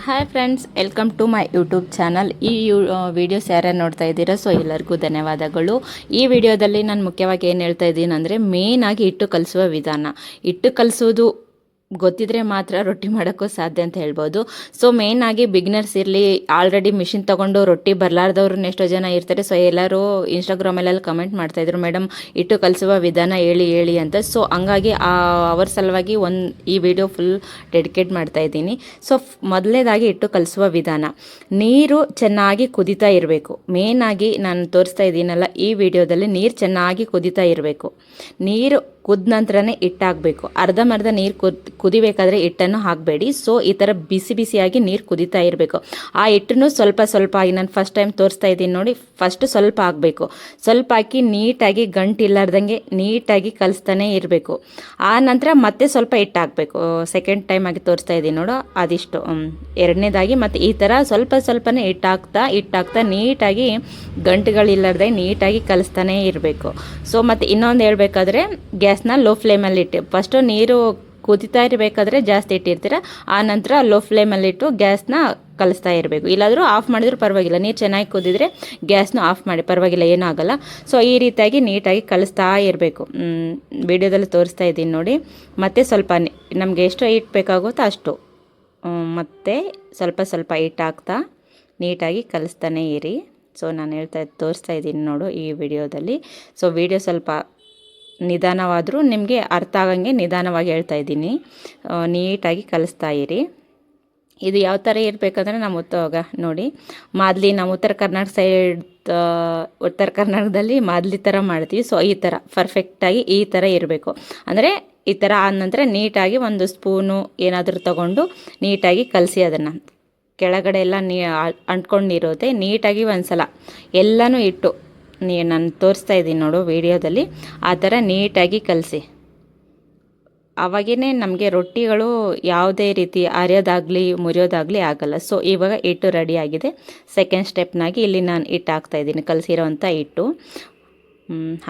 Hi friends, welcome to my YouTube channel. ಈ videos ಯಾರ್ಯಾರು ನೋಡ್ತಾ ಇದ್ದೀರಾ, ಸೊ ಎಲ್ಲರಿಗೂ ಧನ್ಯವಾದಗಳು. ಈ ವಿಡಿಯೋದಲ್ಲಿ ನಾನು ಮುಖ್ಯವಾಗಿ ಏನು ಹೇಳ್ತಾ ಇದ್ದೀನಿ ಅಂದರೆ, ಮೇಯ್ನಾಗಿ ಹಿಟ್ಟು ಕಲಿಸುವ ವಿಧಾನ. ಹಿಟ್ಟು ಕಲಿಸೋದು ಗೊತ್ತಿದ್ರೆ ಮಾತ್ರ ರೊಟ್ಟಿ ಮಾಡೋಕ್ಕೂ ಸಾಧ್ಯ ಅಂತ ಹೇಳ್ಬೋದು. ಸೊ ಮೇಯ್ನಾಗಿ ಬಿಗ್ನರ್ಸ್ ಇರಲಿ, ಆಲ್ರೆಡಿ ಮಿಷಿನ್ ತೊಗೊಂಡು ರೊಟ್ಟಿ ಬರಲಾರ್ದವ್ರನ್ನ ಎಷ್ಟೋ ಜನ ಇರ್ತಾರೆ. ಸೊ ಎಲ್ಲರೂ ಇನ್ಸ್ಟಾಗ್ರಾಮಲ್ಲೆಲ್ಲ ಕಮೆಂಟ್ ಮಾಡ್ತಾಯಿದ್ರು, ಮೇಡಮ್ ಹಿಟ್ಟು ಕಲಿಸುವ ವಿಧಾನ ಹೇಳಿ ಹೇಳಿ ಅಂತ. ಸೊ ಹಂಗಾಗಿ ಅವ್ರ ಸಲುವಾಗಿ ಈ ವಿಡಿಯೋ ಫುಲ್ ಡೆಡಿಕೇಟ್ ಮಾಡ್ತಾ ಇದ್ದೀನಿ. ಸೊ ಮೊದಲನೇದಾಗಿ ಹಿಟ್ಟು ಕಲಿಸುವ ವಿಧಾನ, ನೀರು ಚೆನ್ನಾಗಿ ಕುದೀತಾ ಇರಬೇಕು. ಮೇಯ್ನಾಗಿ ನಾನು ತೋರಿಸ್ತಾ ಇದ್ದೀನಲ್ಲ ಈ ವಿಡಿಯೋದಲ್ಲಿ, ನೀರು ಚೆನ್ನಾಗಿ ಕುದೀತಾ ಇರಬೇಕು. ನೀರು ಕುದ ನಂತರನೇ ಹಿಟ್ಟಾಗಬೇಕು. ಅರ್ಧಂಬರ್ಧ ನೀರು ಕುದಿಬೇಕಾದ್ರೆ ಹಿಟ್ಟನ್ನು ಹಾಕಬೇಡಿ. ಸೊ ಈ ಥರ ಬಿಸಿ ಬಿಸಿಯಾಗಿ ನೀರು ಕುದೀತಾ ಇರಬೇಕು. ಆ ಹಿಟ್ಟನ್ನು ಸ್ವಲ್ಪ ಸ್ವಲ್ಪ ಆಗಿ, ನಾನು ಫಸ್ಟ್ ಟೈಮ್ ತೋರಿಸ್ತಾ ಇದ್ದೀನಿ ನೋಡಿ, ಫಸ್ಟು ಸ್ವಲ್ಪ ಹಾಕಬೇಕು. ಸ್ವಲ್ಪ ಹಾಕಿ ನೀಟಾಗಿ ಗಂಟಿಲ್ಲಾರ್ದಂಗೆ ನೀಟಾಗಿ ಕಲಿಸ್ತಾನೆ ಇರಬೇಕು. ಆ ನಂತರ ಮತ್ತೆ ಸ್ವಲ್ಪ ಹಿಟ್ಟು ಹಾಕಬೇಕು. ಸೆಕೆಂಡ್ ಟೈಮ್ ಆಗಿ ತೋರಿಸ್ತಾ ಇದ್ದೀನಿ ನೋಡು, ಅದಿಷ್ಟು. ಎರಡನೇದಾಗಿ ಮತ್ತು ಈ ಥರ ಸ್ವಲ್ಪ ಸ್ವಲ್ಪನೇ ಹಿಟ್ಟಾಗ್ತಾ ನೀಟಾಗಿ ಗಂಟುಗಳಿಲ್ಲಾರ್ದಂಗೆ ನೀಟಾಗಿ ಕಲಿಸ್ತಾನೆ ಇರಬೇಕು. ಸೊ ಮತ್ತು ಇನ್ನೊಂದು ಹೇಳ್ಬೇಕಾದ್ರೆ, ಗ್ಯಾಸ್ನ ಲೋ ಫ್ಲೇಮಲ್ಲಿ ಇಟ್ಟು, ಫಸ್ಟು ನೀರು ಕುದಿತಾ ಇರಬೇಕಾದ್ರೆ ಜಾಸ್ತಿ ಇಟ್ಟಿರ್ತೀರ, ಆ ನಂತರ ಲೋ ಫ್ಲೇಮಲ್ಲಿಟ್ಟು ಗ್ಯಾಸ್ನ ಕಲಿಸ್ತಾ ಇರಬೇಕು. ಇಲ್ಲಾದರೂ ಆಫ್ ಮಾಡಿದ್ರೂ ಪರವಾಗಿಲ್ಲ, ನೀರು ಚೆನ್ನಾಗಿ ಕುದಿದ್ರೆ ಗ್ಯಾಸ್ನ ಆಫ್ ಮಾಡಿ ಪರವಾಗಿಲ್ಲ, ಏನೂ ಆಗೋಲ್ಲ. ಸೊ ಈ ರೀತಿಯಾಗಿ ನೀಟಾಗಿ ಕಲಿಸ್ತಾ ಇರಬೇಕು. ವಿಡಿಯೋದಲ್ಲಿ ತೋರಿಸ್ತಾ ಇದ್ದೀನಿ ನೋಡಿ. ಮತ್ತು ಸ್ವಲ್ಪ ನಮಗೆ ಎಷ್ಟು ಹಿಟ್ಟು ಬೇಕಾಗುತ್ತೋ ಅಷ್ಟು ಮತ್ತು ಸ್ವಲ್ಪ ಸ್ವಲ್ಪ ಹಿಟ್ಟು ಹಾಕ್ತಾ ನೀಟಾಗಿ ಕಲಿಸ್ತಾನೆ ಇರಿ. ಸೊ ನಾನು ತೋರಿಸ್ತಾ ಇದ್ದೀನಿ ನೋಡು ಈ ವಿಡಿಯೋದಲ್ಲಿ. ಸೊ ವಿಡಿಯೋ ಸ್ವಲ್ಪ ನಿಧಾನವಾದರೂ ನಿಮಗೆ ಅರ್ಥ ಆಗಂಗೆ ನಿಧಾನವಾಗಿ ಹೇಳ್ತಾ ಇದ್ದೀನಿ. ನೀಟಾಗಿ ಕಲಿಸ್ತಾ ಇರಿ. ಇದು ಯಾವ ಥರ ಇರಬೇಕಂದ್ರೆ, ನಮ್ಮ ನೋಡಿ, ಮಾದಲಿ ನಮ್ಮ ಉತ್ತರ ಕರ್ನಾಟಕದಲ್ಲಿ ಮಾದಲಿ ಥರ ಮಾಡ್ತೀವಿ. ಸೊ ಈ ಥರ ಪರ್ಫೆಕ್ಟಾಗಿ ಈ ಥರ ಇರಬೇಕು. ಅಂದರೆ ಈ ಥರ ಆದ ನಂತರ ನೀಟಾಗಿ ಒಂದು ಸ್ಪೂನು ಏನಾದರೂ ತಗೊಂಡು ನೀಟಾಗಿ ಕಲಸಿ, ಅದನ್ನು ಕೆಳಗಡೆ ಎಲ್ಲ ಅಂಟ್ಕೊಂಡಿರೋದೆ ನೀಟಾಗಿ ಒಂದು ಸಲ ಎಲ್ಲನೂ ಇಟ್ಟು, ನಾನು ತೋರಿಸ್ತಾ ಇದ್ದೀನಿ ನೋಡು ವಿಡಿಯೋದಲ್ಲಿ, ಆ ಥರ ನೀಟಾಗಿ ಕಲಸಿ. ಅವಾಗೇ ನಮಗೆ ರೊಟ್ಟಿಗಳು ಯಾವುದೇ ರೀತಿ ಅರಿಯೋದಾಗಲಿ ಮುರಿಯೋದಾಗಲಿ ಆಗಲ್ಲ. ಸೊ ಇವಾಗ ಹಿಟ್ಟು ರೆಡಿಯಾಗಿದೆ. ಸೆಕೆಂಡ್ ಸ್ಟೆಪ್ನಾಗಿ ಇಲ್ಲಿ ನಾನು ಹಿಟ್ಟು ಹಾಕ್ತಾಯಿದ್ದೀನಿ, ಕಲಸಿರೋವಂಥ ಹಿಟ್ಟು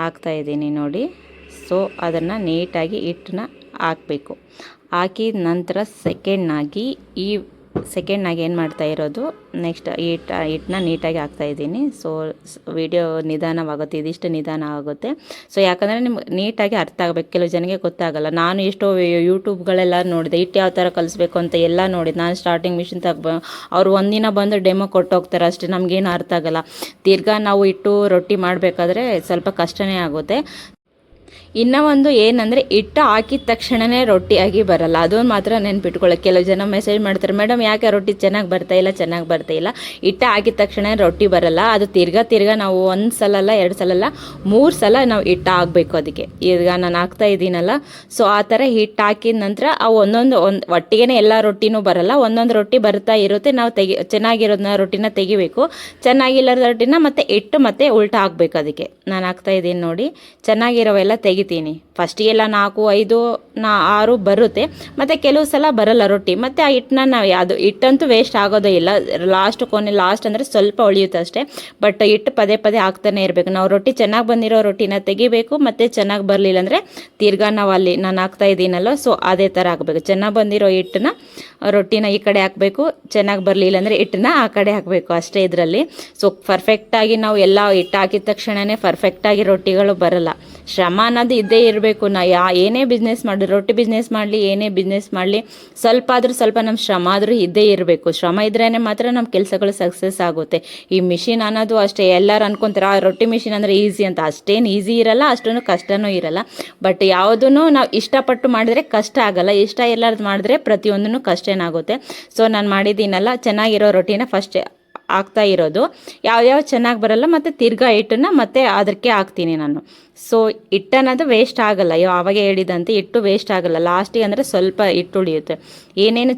ಹಾಕ್ತಾಯಿದ್ದೀನಿ ನೋಡಿ. ಸೊ ಅದನ್ನು ನೀಟಾಗಿ ಹಿಟ್ಟನ್ನ ಹಾಕಬೇಕು. ಹಾಕಿದ ನಂತರ ಸೆಕೆಂಡ್ನಾಗಿ ಏನು ಮಾಡ್ತಾ ಇರೋದು, ನೆಕ್ಸ್ಟ್ ಹಿಟ್ಟನ್ನ ನೀಟಾಗಿ ಹಾಕ್ತಾಯಿದ್ದೀನಿ. ಸೊ ವಿಡಿಯೋ ನಿಧಾನವಾಗುತ್ತೆ, ಇದಿಷ್ಟು ನಿಧಾನ ಆಗುತ್ತೆ. ಸೊ ಯಾಕಂದರೆ ನಿಮ್ಗೆ ನೀಟಾಗಿ ಅರ್ಥ ಆಗಬೇಕು. ಕೆಲವು ಜನಕ್ಕೆ ಗೊತ್ತಾಗಲ್ಲ. ನಾನು ಎಷ್ಟೋ ಯೂಟ್ಯೂಬ್ಗಳೆಲ್ಲ ನೋಡಿದೆ, ಹಿಟ್ಟು ಯಾವ ಥರ ಕಲಿಸ್ಬೇಕು ಅಂತ ಎಲ್ಲ ನೋಡಿದೆ. ನಾನು ಸ್ಟಾರ್ಟಿಂಗ್ ಮಿಷಿನ್ ಅವ್ರು ಒಂದಿನ ಬಂದು ಡೆಮೋ ಕೊಟ್ಟು ಹೋಗ್ತಾರೆ ಅಷ್ಟೇ, ನಮಗೇನು ಅರ್ಥ ಆಗಲ್ಲ. ತಿರ್ಗಾ ನಾವು ಹಿಟ್ಟು ರೊಟ್ಟಿ ಮಾಡಬೇಕಾದ್ರೆ ಸ್ವಲ್ಪ ಕಷ್ಟನೇ ಆಗುತ್ತೆ. ಇನ್ನೂ ಒಂದು ಏನಂದರೆ, ಹಿಟ್ಟು ಹಾಕಿದ ತಕ್ಷಣವೇ ರೊಟ್ಟಿಯಾಗಿ ಬರಲ್ಲ. ಅದೊಂದು ಮಾತ್ರ ನೆನ್ಪಿಟ್ಕೊಳ್ಳಿ. ಕೆಲವು ಜನ ಮೆಸೇಜ್ ಮಾಡ್ತಾರೆ, ಮೇಡಮ್ ಯಾಕೆ ರೊಟ್ಟಿ ಚೆನ್ನಾಗಿ ಬರ್ತಾ ಇಲ್ಲ. ಹಿಟ್ಟು ಹಾಕಿದ ತಕ್ಷಣ ರೊಟ್ಟಿ ಬರಲ್ಲ. ಅದು ತಿರ್ಗಾ ನಾವು ಒಂದು ಸಲ ಅಲ್ಲ, 2 ಸಲ ಅಲ್ಲ, 3 ಸಲ ನಾವು ಹಿಟ್ಟು ಹಾಕಬೇಕು ಅದಕ್ಕೆ. ಈಗ ನಾನು ಹಾಕ್ತಾ ಇದ್ದೀನಲ್ಲ, ಸೊ ಆ ಥರ ಹಿಟ್ಟು ಹಾಕಿದ ನಂತರ ಅವು ಒಂದು ಒಟ್ಟಿಗೆ ಎಲ್ಲ ರೊಟ್ಟಿನೂ ಬರಲ್ಲ. ಒಂದೊಂದು ರೊಟ್ಟಿ ಬರ್ತಾ ಇರುತ್ತೆ. ನಾವು ಚೆನ್ನಾಗಿರೋದನ್ನ ರೊಟ್ಟಿನ ತೆಗಿಬೇಕು, ಚೆನ್ನಾಗಿಲ್ಲದ ರೊಟ್ಟಿನ ಮತ್ತೆ ಹಿಟ್ಟು ಮತ್ತೆ ಉಲ್ಟಾ ಹಾಕಬೇಕು. ಅದಕ್ಕೆ ನಾನು ಹಾಕ್ತಾ ಇದ್ದೀನಿ ನೋಡಿ. ಚೆನ್ನಾಗಿರೋವೆಲ್ಲ ತೆಗಿತೀನಿ. ಫಸ್ಟಿಗೆಲ್ಲ 4, 5, 6 ಬರುತ್ತೆ. ಮತ್ತು ಕೆಲವು ಸಲ ಬರಲ್ಲ ರೊಟ್ಟಿ. ಮತ್ತು ಆ ಹಿಟ್ಟನ್ನ ನಾವು ಹಿಟ್ಟಂತೂ ವೇಸ್ಟ್ ಆಗೋದೇ ಇಲ್ಲ. ಲಾಸ್ಟ್ ಅಂದರೆ ಸ್ವಲ್ಪ ಉಳಿಯುತ್ತೆ ಅಷ್ಟೇ. ಬಟ್ ಹಿಟ್ಟು ಪದೇ ಹಾಕ್ತಾನೆ ಇರಬೇಕು. ನಾವು ರೊಟ್ಟಿ ಚೆನ್ನಾಗಿ ಬಂದಿರೋ ರೊಟ್ಟಿನ ತೆಗಿಬೇಕು. ಮತ್ತು ಚೆನ್ನಾಗಿ ಬರಲಿಲ್ಲ ಅಂದರೆ ತಿರ್ಗಾ ನಾವು ಅಲ್ಲಿ ನಾನು ಹಾಕ್ತಾ ಇದ್ದೀನಲ್ಲ, ಸೊ ಅದೇ ಥರ ಹಾಕಬೇಕು. ಚೆನ್ನಾಗಿ ಬಂದಿರೋ ಹಿಟ್ಟನ್ನ ರೊಟ್ಟಿನ ಈ ಕಡೆ ಹಾಕಬೇಕು, ಚೆನ್ನಾಗಿ ಬರಲಿಲ್ಲ ಅಂದರೆ ಹಿಟ್ಟನ್ನ ಆ ಕಡೆ ಹಾಕಬೇಕು ಅಷ್ಟೇ ಇದರಲ್ಲಿ. ಸೊ ಪರ್ಫೆಕ್ಟಾಗಿ ನಾವು ಎಲ್ಲ ಹಿಟ್ಟು ಹಾಕಿದ ತಕ್ಷಣವೇ ಪರ್ಫೆಕ್ಟಾಗಿ ರೊಟ್ಟಿಗಳು ಬರಲ್ಲ. ಶ್ರಮ ಅನ್ನೋದು ಇದ್ದೇ ಇರಬೇಕು. ಏನೇ ಬಿಸ್ನೆಸ್ ಮಾಡಲಿ, ರೊಟ್ಟಿ ಬಿಸ್ನೆಸ್ ಮಾಡಲಿ, ಏನೇ ಬಿಸ್ನೆಸ್ ಮಾಡಲಿ, ಸ್ವಲ್ಪ ನಮ್ಮ ಶ್ರಮ ಆದರೂ ಇದ್ದೇ ಇರಬೇಕು. ಶ್ರಮ ಇದ್ರೇ ಮಾತ್ರ ನಮ್ಮ ಕೆಲಸಗಳು ಸಕ್ಸಸ್ ಆಗುತ್ತೆ. ಈ ಮಿಷಿನ್ ಅನ್ನೋದು ಅಷ್ಟೇ. ಎಲ್ಲರೂ ಅನ್ಕೊಂತಾರೆ ರೊಟ್ಟಿ ಮಿಷಿನ್ ಅಂದರೆ ಈಸಿ ಅಂತ. ಅಷ್ಟೇನು ಈಸಿ ಇರಲ್ಲ, ಅಷ್ಟೊಂದು ಕಷ್ಟನೂ ಇರಲ್ಲ. ಬಟ್ ಯಾವುದನ್ನು ನಾವು ಇಷ್ಟಪಟ್ಟು ಮಾಡಿದ್ರೆ ಕಷ್ಟ ಆಗಲ್ಲ. ಇಷ್ಟ ಇರಲಾರ್ದು ಮಾಡಿದ್ರೆ ಪ್ರತಿಯೊಂದೂ ಕಷ್ಟೇನಾಗುತ್ತೆ. ಸೊ ನಾನು ಮಾಡಿದ್ದೀನಲ್ಲ, ಚೆನ್ನಾಗಿರೋ ರೊಟ್ಟಿನ ಫಸ್ಟ್ ಹಾಕ್ತಾ ಇರೋದು. ಯಾವ್ಯಾವ ಚೆನ್ನಾಗಿ ಬರಲ್ಲ ಮತ್ತು ತಿರ್ಗಾ ಹಿಟ್ಟನ್ನು ಮತ್ತೆ ಅದಕ್ಕೆ ಹಾಕ್ತೀನಿ ನಾನು. ಸೊ ಹಿಟ್ಟು ಅನ್ನೋದು ವೇಸ್ಟ್ ಆಗಲ್ಲ. ಆವಾಗ ಹೇಳಿದಂತೆ ಹಿಟ್ಟು ವೇಸ್ಟ್ ಆಗಲ್ಲ. ಲಾಸ್ಟಿಗೆ ಅಂದರೆ ಸ್ವಲ್ಪ ಹಿಟ್ಟು ಉಳಿಯುತ್ತೆ. ಏನೇನು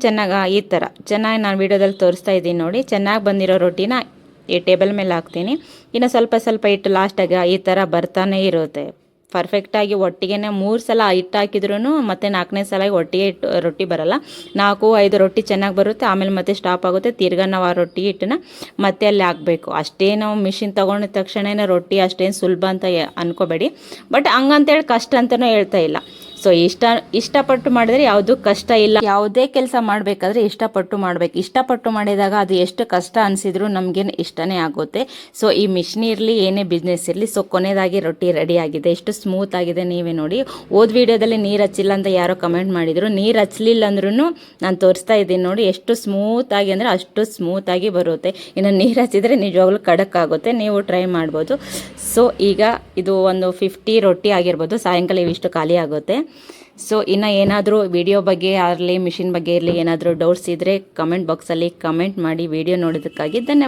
ಈ ಥರ ಚೆನ್ನಾಗಿ ನಾನು ವಿಡಿಯೋದಲ್ಲಿ ತೋರಿಸ್ತಾ ಇದ್ದೀನಿ ನೋಡಿ. ಚೆನ್ನಾಗಿ ಬಂದಿರೋ ರೊಟ್ಟಿನ ಈ ಟೇಬಲ್ ಮೇಲೆ ಹಾಕ್ತೀನಿ. ಇನ್ನು ಸ್ವಲ್ಪ ಹಿಟ್ಟು ಲಾಸ್ಟಾಗಿ ಈ ಥರ ಬರ್ತಾನೆ ಇರುತ್ತೆ. ಪರ್ಫೆಕ್ಟಾಗಿ ಒಟ್ಟಿಗೆ 3 ಸಲ ಹಿಟ್ಟು ಹಾಕಿದ್ರೂ ಮತ್ತು 4ನೇ ಸಲ ಒಟ್ಟಿಗೆ ರೊಟ್ಟಿ ಬರಲ್ಲ. 4, 5 ರೊಟ್ಟಿ ಚೆನ್ನಾಗಿ ಬರುತ್ತೆ. ಆಮೇಲೆ ಮತ್ತೆ ಸ್ಟಾಪ್ ಆಗುತ್ತೆ. ತಿರ್ಗಾ ನಾವು ಆ ರೊಟ್ಟಿ ಹಿಟ್ಟನ್ನ ಮತ್ತೆ ಅಲ್ಲಿ ಹಾಕಬೇಕು ಅಷ್ಟೇ. ನಾವು ಮಿಷಿನ್ ತೊಗೊಂಡಿದ ತಕ್ಷಣ ರೊಟ್ಟಿ ಅಷ್ಟೇನು ಸುಲಭ ಅಂತ ಅನ್ಕೋಬೇಡಿ. ಬಟ್ ಹಂಗಂತೇಳಿ ಕಷ್ಟ ಅಂತಲೂ ಹೇಳ್ತಾ ಇಲ್ಲ. ಸೊ ಸೊ ಇಷ್ಟಪಟ್ಟು ಮಾಡಿದ್ರೆ ಯಾವುದು ಕಷ್ಟ ಇಲ್ಲ. ಯಾವುದೇ ಕೆಲಸ ಮಾಡಬೇಕಾದ್ರೆ ಇಷ್ಟಪಟ್ಟು ಮಾಡಬೇಕು. ಇಷ್ಟಪಟ್ಟು ಮಾಡಿದಾಗ ಅದು ಎಷ್ಟು ಕಷ್ಟ ಅನಿಸಿದ್ರು ನಮಗೇನು ಇಷ್ಟನೇ ಆಗುತ್ತೆ. ಸೊ ಈ ಮಿಷಿನ್ ಇರಲಿ ಏನೇ ಬಿಸ್ನೆಸ್ ಇರಲಿ. ಸೊ ಕೊನೆಯದಾಗಿ ರೊಟ್ಟಿ ರೆಡಿ ಆಗಿದೆ. ಎಷ್ಟು ಸ್ಮೂತ್ ಆಗಿದೆ ನೀವೇ ನೋಡಿ. ಓದ್ ವಿಡಿಯೋದಲ್ಲಿ ನೀರು ಹಚ್ಚಿಲ್ಲ ಅಂತ ಯಾರೋ ಕಮೆಂಟ್ ಮಾಡಿದ್ರು. ನೀರು ಹಚ್ಚಲಿಲ್ಲ ಅಂದ್ರೂ ನಾನು ತೋರಿಸ್ತಾ ಇದ್ದೀನಿ ನೋಡಿ, ಎಷ್ಟು ಸ್ಮೂತ್ ಆಗಿ ಅಂದರೆ ಅಷ್ಟು ಸ್ಮೂತ್ ಆಗಿ ಬರುತ್ತೆ. ಇನ್ನು ನೀರು ಹಚ್ಚಿದ್ರೆ ನಿಜವಾಗ್ಲೂ ಖಡಕ್ ಆಗುತ್ತೆ. ನೀವು ಟ್ರೈ ಮಾಡ್ಬೋದು. ಸೊ ಈಗ ಇದು ಒಂದು 50 ರೊಟ್ಟಿ ಆಗಿರ್ಬೋದು. ಸಾಯಂಕಾಲ ಇವಿಷ್ಟು ಖಾಲಿ ಆಗುತ್ತೆ. ಸೊ ಇನ್ನು ಏನಾದರೂ ವಿಡಿಯೋ ಬಗ್ಗೆ ಆಗಲಿ ಮಿಷಿನ್ ಬಗ್ಗೆ ಇರಲಿ ಏನಾದರೂ ಡೌಟ್ಸ್ ಇದ್ದರೆ ಕಮೆಂಟ್ ಬಾಕ್ಸಲ್ಲಿ ಕಮೆಂಟ್ ಮಾಡಿ. ವಿಡಿಯೋ ನೋಡೋದಕ್ಕಾಗಿ ಧನ್ಯವಾದ.